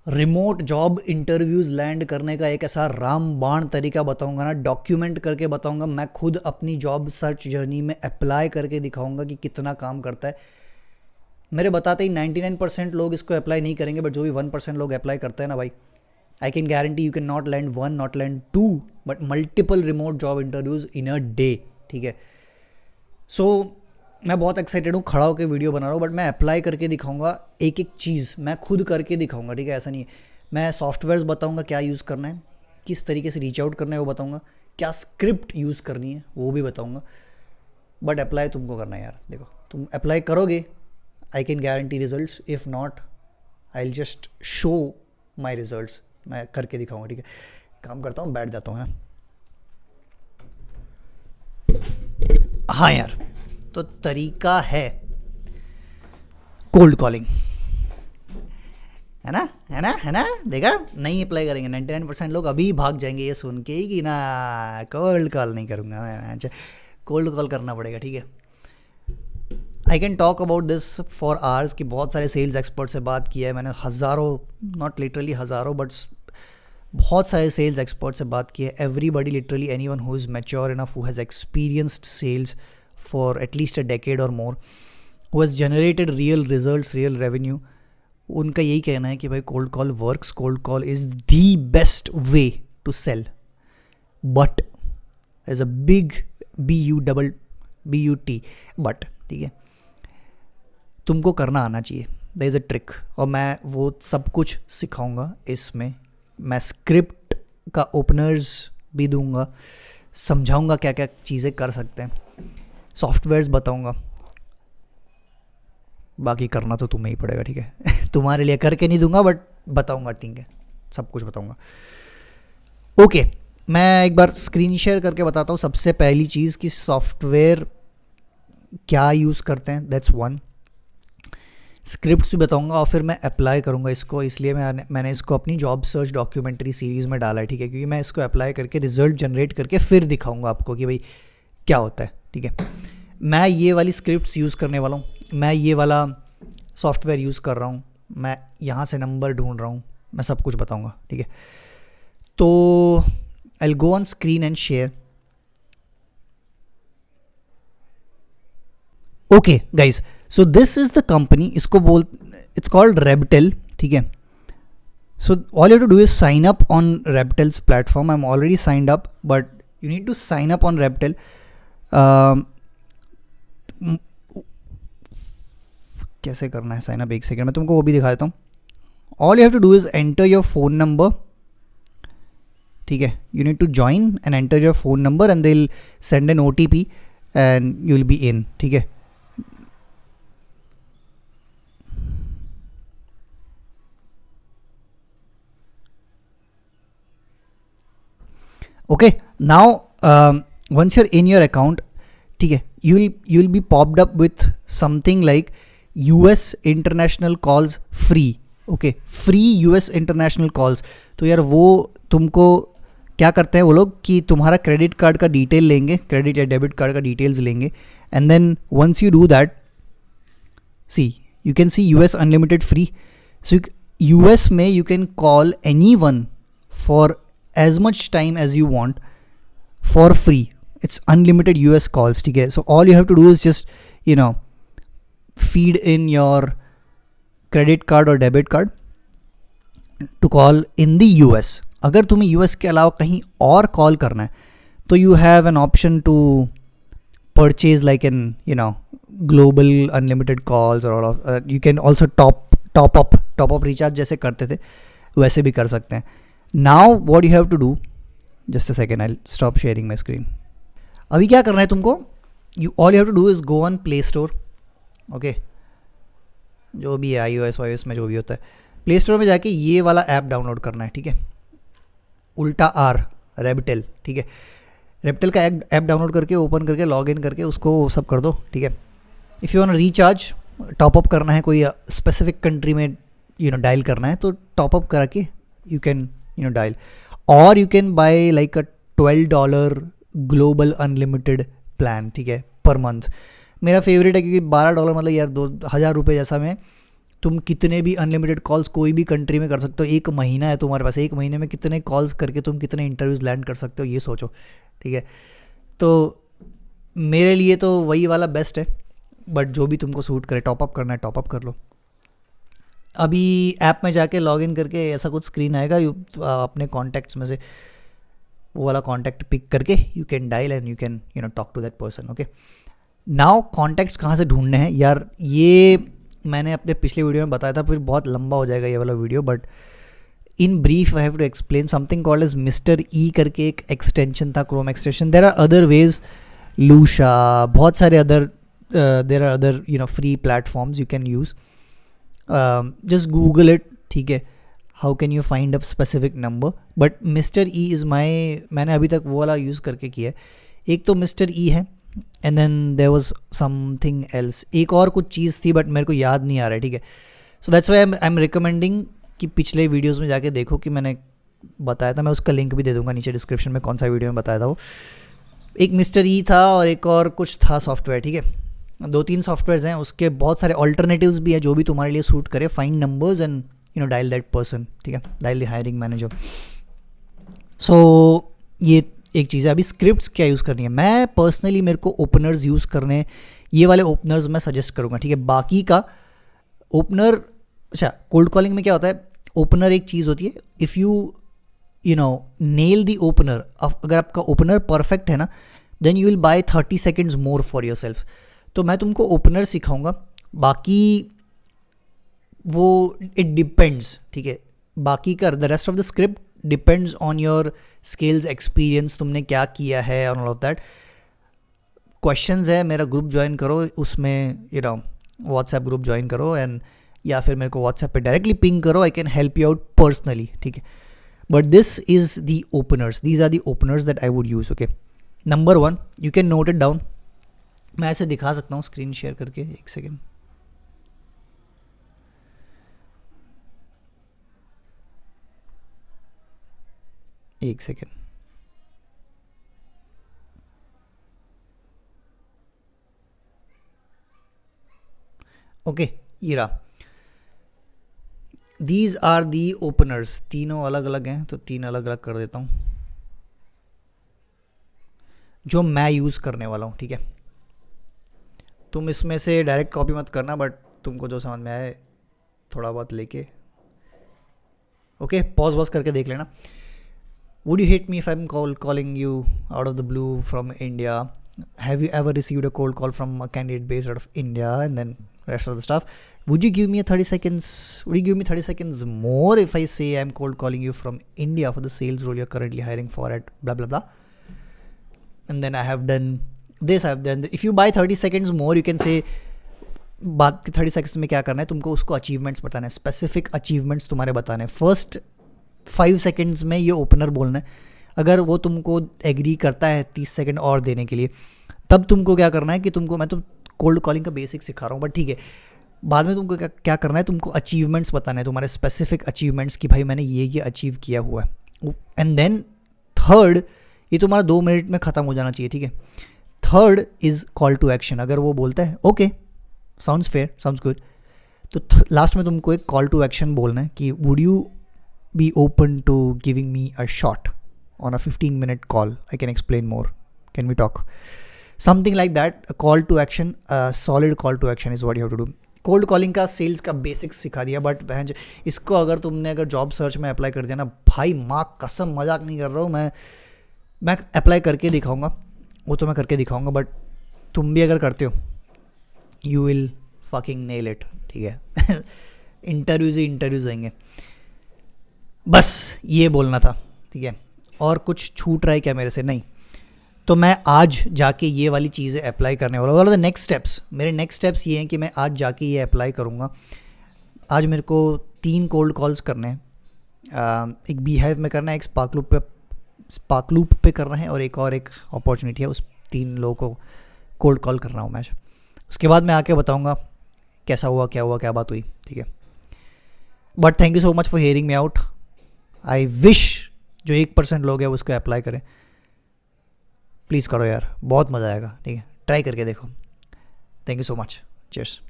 Remote job interviews land करने का एक ऐसा रामबाण तरीका बताऊंगा ना, डॉक्यूमेंट करके बताऊंगा। मैं खुद अपनी जॉब सर्च जर्नी में अप्लाई करके दिखाऊंगा कि कितना काम करता है। मेरे बताते ही 99% लोग इसको अप्लाई नहीं करेंगे, बट जो भी 1% लोग अप्लाई करते हैं ना भाई, I can guarantee you can not land one, not land two, but multiple remote job interviews in a day. ठीक है। सो मैं बहुत एक्साइटेड हूँ, खड़ा होकर वीडियो बना रहा हूँ, बट मैं अप्लाई करके दिखाऊंगा एक एक चीज़, मैं खुद करके दिखाऊंगा। ठीक है, ऐसा नहीं है। मैं सॉफ्टवेयर्स बताऊंगा क्या यूज़ करना है, किस तरीके से रीच आउट करना है वो बताऊंगा, क्या स्क्रिप्ट यूज़ करनी है वो भी बताऊंगा। बट अप्लाई तुमको करना है यार। देखो, तुम अप्लाई करोगे, आई can guarantee results. If not, I will just show my results. मैं करके दिखाऊंगा। ठीक है, काम करता हूँ, बैठ जाता हूँ मैं। हाँ यार, तो तरीका है कोल्ड कॉलिंग, है ना, है ना, है ना। देखा, नहीं अप्लाई करेंगे 99% लोग, अभी भाग जाएंगे ये सुन के ही कि ना कोल्ड कॉल नहीं करूँगा मैं। अच्छा, कोल्ड कॉल करना पड़ेगा। ठीक है, I can talk about this for hours कि बहुत सारे सेल्स एक्सपर्ट से बात किया है मैंने, हज़ारों, नॉट लिटरली हज़ारों, बट बहुत सारे सेल्स एक्सपर्ट से बात की है। Everybody, literally any one who is mature enough, who has experienced sales for at least a decade or more, who has generated real results, real revenue, उनका यही कहना है कि भाई cold call works, cold call is the best way to sell, but as a big BUT, but. ठीक है, तुमको करना आना चाहिए, देयर इज़ अ ट्रिक, और मैं वो सब कुछ सिखाऊंगा इसमें। मैं स्क्रिप्ट का ओपनर्स भी दूंगा, समझाऊंगा क्या क्या चीज़ें कर सकते हैं, सॉफ्टवेयर्स बताऊंगा। बाकी करना तो तुम्हें ही पड़ेगा। ठीक है तुम्हारे लिए करके नहीं दूंगा, बट बताऊंगा। ठीक है, सब कुछ बताऊंगा। ओके, मैं एक बार स्क्रीन शेयर करके बताता हूँ। सबसे पहली चीज़ कि सॉफ्टवेयर क्या यूज़ करते हैं, दैट्स वन। स्क्रिप्ट्स भी बताऊंगा, और फिर मैं अप्लाई करूंगा इसको, इसलिए मैंने इसको अपनी जॉब सर्च डॉक्यूमेंट्री सीरीज़ में डाला है। ठीक है, क्योंकि मैं इसको अप्लाई करके रिजल्ट जनरेट करके फिर दिखाऊंगा आपको कि भाई क्या होता है। ठीक है, मैं ये वाली स्क्रिप्ट्स यूज़ करने वाला हूँ, मैं ये वाला सॉफ्टवेयर यूज़ कर रहा हूँ, मैं यहाँ से नंबर ढूंढ रहा हूँ, मैं सब कुछ बताऊँगा। ठीक है, तो I will go on screen and share. Okay guys, so this is the company, इसको बोल, इट्स कॉल्ड रेबटेल। ठीक है, so all you have to do is sign up on Reptel's platform. I'm already signed up, but you need to sign up on Reptel. कैसे करना है sign up, एक second मैं तुमको वो भी दिखा देता हूँ। All you have to do is enter your phone number. ठीक है, you need to join and enter your phone number and they will send an OTP and you will be in. ठीक है, okay, now once you're in your account, ठीक है, you'll be popped up with something like US international calls free. Okay, free US international calls. तो यार वो तुमको क्या करते हैं वो लोग कि तुम्हारा क्रेडिट कार्ड का डिटेल लेंगे, क्रेडिट या डेबिट कार्ड का डिटेल्स लेंगे, and then once you do that, see you can see US unlimited free. So US में you can call anyone for as much time as you want for free. It's unlimited US calls. ठीक है, so all you have to do is just, you know, feed in your credit card or debit card to call in the US. अगर तुम्हें US के अलावा कहीं और call करना है तो you have an option to purchase like an, you know, global unlimited calls, or all of you can also top up recharge जैसे करते थे वैसे भी कर सकते हैं। Now what you have to do, just a second, I'll stop sharing my screen. अभी क्या करना है तुमको, all you have to do is go on Play Store. Okay, जो भी है iOS में जो भी होता है, प्ले स्टोर में जाके ये वाला ऐप डाउनलोड करना है। ठीक है, उल्टा R, रेबटेल। ठीक है, रेबटेल का ऐप डाउनलोड करके ओपन करके लॉग इन करके उसको सब कर दो। ठीक है, if you want recharge, top up करना है, कोई स्पेसिफिक कंट्री में डायल करना है तो टॉपअप करा के यू कैन डायल, और you can buy like a $12 global unlimited plan. ठीक है, पर मंथ। मेरा फेवरेट है क्योंकि $12 मतलब यार 2,000 रुपये जैसा में तुम कितने भी अनलिमिटेड कॉल्स कोई भी कंट्री में कर सकते हो, 1 महीना है तुम्हारे पास, 1 महीने में कितने कॉल्स करके तुम कितने इंटरव्यूज़ लैंड कर सकते हो, ये सोचो, ठीक है। तो मेरे लिए तो वही वाला बेस्ट है, बट जो भी तुमको सूट करे, टॉपअप करना है टॉपअप कर लो। अभी ऐप में जाके लॉगिन करके ऐसा कुछ स्क्रीन आएगा, अपने कॉन्टैक्ट्स में से वो वाला कॉन्टैक्ट पिक करके you can dial and you can talk to that person. Okay, now contacts कहाँ से ढूंढने हैं यार, ये मैंने अपने पिछले वीडियो में बताया था, फिर बहुत लंबा हो जाएगा ये वाला video, but in brief I have to explain something called as mister E करके एक एक्सटेंशन था, Chrome extension. There are other ways, Lusha, बहुत सारे other there are other free platforms you can use, just Google it, ठीक है, how can you find a specific number, but mister E is my, मैंने अभी तक वो वाला use करके किया है। एक तो मिस्टर ई है, and then there was something else, एक और कुछ चीज़ थी बट मेरे को याद नहीं आ रहा है, ठीक है। So that's why I am recommending कि पिछले वीडियोस में जाके देखो कि मैंने बताया था, मैं उसका लिंक भी दे दूंगा नीचे डिस्क्रिप्शन में, कौन सा वीडियो में बताया था वो। एक मिस्टर ई था और एक और कुछ था सॉफ्टवेयर, ठीक है, 2-3 सॉफ्टवेयर्स हैं, उसके बहुत सारे ऑल्टरनेटिव्स भी हैं जो भी तुम्हारे लिए सूट करे। Find numbers and dial that person, ठीक है, डायल द हायरिंग मैनेजर। सो ये एक चीज़ है। अभी स्क्रिप्ट्स क्या यूज़ करनी है, मैं पर्सनली मेरे को ओपनर्स यूज़ करने, ये वाले ओपनर्स मैं सजेस्ट करूँगा, ठीक है। बाकी का ओपनर, अच्छा कोल्ड कॉलिंग में क्या होता है, ओपनर एक चीज़ होती है, if you know nail the opener, अगर आपका ओपनर परफेक्ट है ना, then you will buy 30 seconds more for yourself. तो मैं तुमको ओपनर सिखाऊंगा, बाकी वो इट डिपेंड्स, ठीक है, बाकी का the rest of the script depends on your skills, experience, तुमने क्या किया है और ऑल ऑफ दैट। क्वेश्चंस है, मेरा ग्रुप ज्वाइन करो, उसमें व्हाट्सएप ग्रुप ज्वाइन करो, एंड या फिर मेरे को व्हाट्सएप पे डायरेक्टली पिंग करो, I can help you out personally, ठीक है। But this is the openers, these are the openers that I would use. Okay, number 1, you can note it down, मैं ऐसे दिखा सकता हूँ स्क्रीन शेयर करके, एक सेकेंड। एक सेकेंड, ओके, ये रहा। दीज आर दी ओपनर्स, तीनों अलग अलग हैं, तो 3 अलग अलग कर देता हूँ जो मैं यूज़ करने वाला हूँ, ठीक है। तुम इसमें से डायरेक्ट कॉपी मत करना, बट तुमको जो समझ में आए थोड़ा बहुत लेके, ओके, पॉज वॉज करके देख लेना। Would you hate me if I'm calling you out of the blue from India? Have you ever received a cold call from a candidate based out of India? And then rest of the stuff. Would you give me 30 seconds? Would you give me 30 seconds more if I say I'm cold calling you from India for the sales role you're currently hiring for at blah blah blah? And then I have done this. I have done. If you buy 30 seconds more, you can say. बात 30 seconds में क्या करना है तुमको, उसको achievements बताना है, specific achievements तुम्हारे बताने हैं। फर्स्ट 5 सेकेंड्स में ये ओपनर बोलना है। अगर वो तुमको एग्री करता है 30 सेकेंड और देने के लिए, तब तुमको क्या करना है कि तुमको, मैं तो कोल्ड कॉलिंग का बेसिक सिखा रहा हूँ, बट ठीक है, बाद में तुमको क्या करना है, तुमको अचीवमेंट्स बताना है, तुम्हारे स्पेसिफिक अचीवमेंट्स कि भाई मैंने ये अचीव किया हुआ है। एंड देन थर्ड, ये तुम्हारा 2 मिनट में ख़त्म हो जाना चाहिए, ठीक है। Third is call to action. अगर वो बोलता है okay, sounds fair, sounds good, तो लास्ट में तुमको एक कॉल टू एक्शन बोलना है कि would you be open to giving me a shot on a 15-minute call? I can explain more. Can we talk? Something like that. A call to action, a solid call to action is what you have to do. Cold calling का sales का basics सिखा दिया, but इसको अगर तुमने job search में apply कर दिया ना भाई, माँ कसम मजाक नहीं कर रहा हूँ, मैं अप्लाई करके दिखाऊंगा, वो तो मैं करके दिखाऊंगा, बट तुम भी अगर करते हो you will fucking nail it, ठीक है। इंटरव्यूज़ ही इंटरव्यूज़ आएंगे, बस ये बोलना था, ठीक है। और कुछ छूट रहा है क्या मेरे से? नहीं। तो मैं आज जाके ये वाली चीज़ें अप्लाई करने वाला हूँ। नेक्स्ट स्टेप्स, मेरे नेक्स्ट स्टेप्स ये हैं कि मैं आज जाके ये अप्लाई करूँगा। आज मेरे को 3 कोल्ड कॉल्स करने हैं, एक बीहाइव में करना है, एक स्पार्कलूप पे करना है, और एक अपॉर्चुनिटी है, उस 3 लोगों को कोल्ड कॉल करना हूँ मैं। उसके बाद मैं आके बताऊँगा कैसा हुआ, क्या बात हुई, ठीक है। But thank you so much for hearing me out. I wish जो 1% लोग हैं वो उसको अप्लाई करें, प्लीज़ करो यार, बहुत मज़ा आएगा, ठीक है, ट्राई करके देखो। Thank you so much, cheers.